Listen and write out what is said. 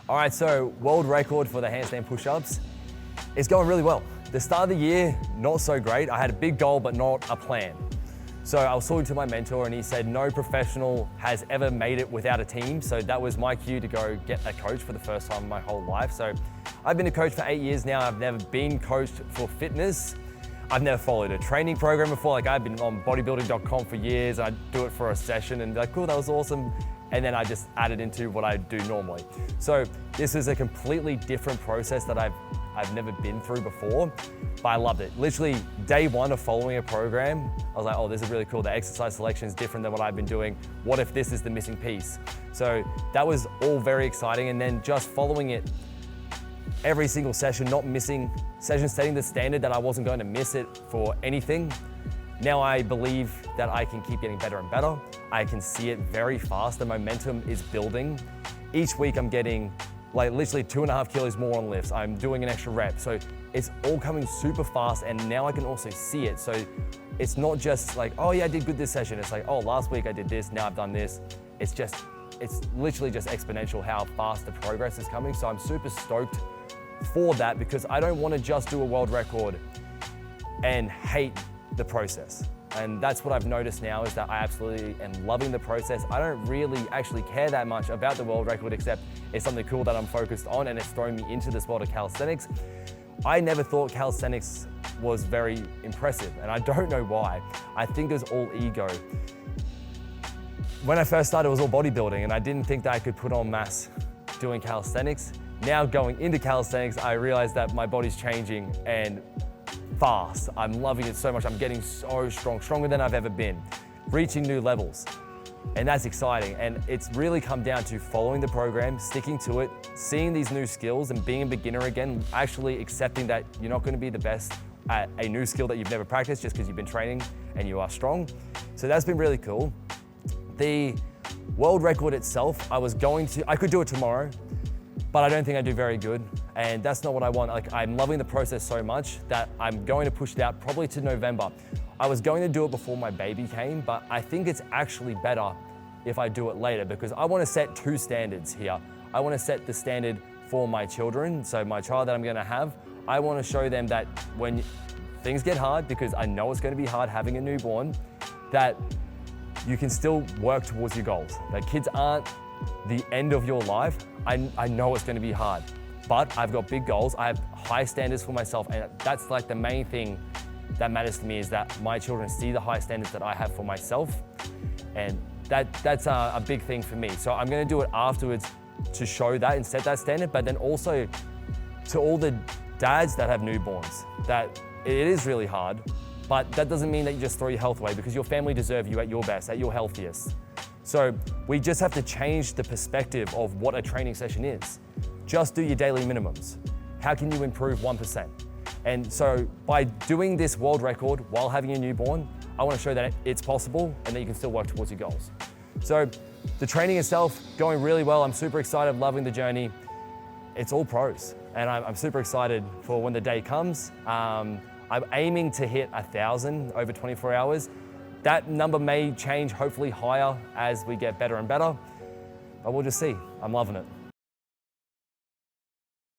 All right, so world record for the handstand push-ups is going really well. The start of the year, not so great. I had a big goal, but not a plan. So I was talking to my mentor and he said, no professional has ever made it without a team. So that was my cue to go get a coach for the first time in my whole life. So I've been a coach for 8 years now. I've never been coached for fitness. I've never followed a training program before. Like I've been on bodybuilding.com for years. I'd do it for a session and be like, cool, that was awesome. And then I just added into what I do normally. So this is a completely different process that I've never been through before, but I loved it. Literally day one of following a program, I was like, oh, this is really cool. The exercise selection is different than what I've been doing. What if this is the missing piece? So that was all very exciting. And then just following it every single session, not missing sessions, setting the standard that I wasn't going to miss it for anything. Now I believe that I can keep getting better and better. I can see it very fast. The momentum is building. Each week I'm getting like literally 2.5 kilos more on lifts. I'm doing an extra rep. So it's all coming super fast and now I can also see it. So it's not just like, oh yeah, I did good this session. It's like, oh, last week I did this, now I've done this. It's literally just exponential how fast the progress is coming. So I'm super stoked for that because I don't want to just do a world record and hate the process. And that's what I've noticed now is that I absolutely am loving the process. I don't really actually care that much about the world record except it's something cool that I'm focused on and it's thrown me into this world of calisthenics. I never thought calisthenics was very impressive and I don't know why. I think it was all ego. When I first started, it was all bodybuilding and I didn't think that I could put on mass doing calisthenics. Now going into calisthenics, I realized that my body's changing and fast. I'm loving it so much. I'm getting so strong, stronger than I've ever been, reaching new levels. And that's exciting. And it's really come down to following the program, sticking to it, seeing these new skills and being a beginner again, actually accepting that you're not going to be the best at a new skill that you've never practiced just because you've been training and you are strong. So that's been really cool. The world record itself, I could do it tomorrow, but I don't think I do very good. And that's not what I want. Like, I'm loving the process so much that I'm going to push it out probably to November. I was going to do it before my baby came, but I think it's actually better if I do it later because I want to set 2 standards here. I want to set the standard for my children. So my child that I'm going to have, I want to show them that when things get hard, because I know it's going to be hard having a newborn, that you can still work towards your goals. That kids aren't the end of your life. I know it's going to be hard, but I've got big goals. I have high standards for myself, and that's like the main thing that matters to me is that my children see the high standards that I have for myself, and that's a big thing for me. So I'm going to do it afterwards to show that and set that standard, but then also to all the dads that have newborns, that it is really hard, but that doesn't mean that you just throw your health away because your family deserve you at your best, at your healthiest. So we just have to change the perspective of what a training session is. Just do your daily minimums. How can you improve 1%? And so by doing this world record while having a newborn, I want to show that it's possible and that you can still work towards your goals. So the training itself going really well. I'm super excited, loving the journey. It's all pros. And I'm super excited for when the day comes. I'm aiming to hit 1,000 over 24 hours. That number may change, hopefully higher as we get better and better, but we'll just see. I'm loving it.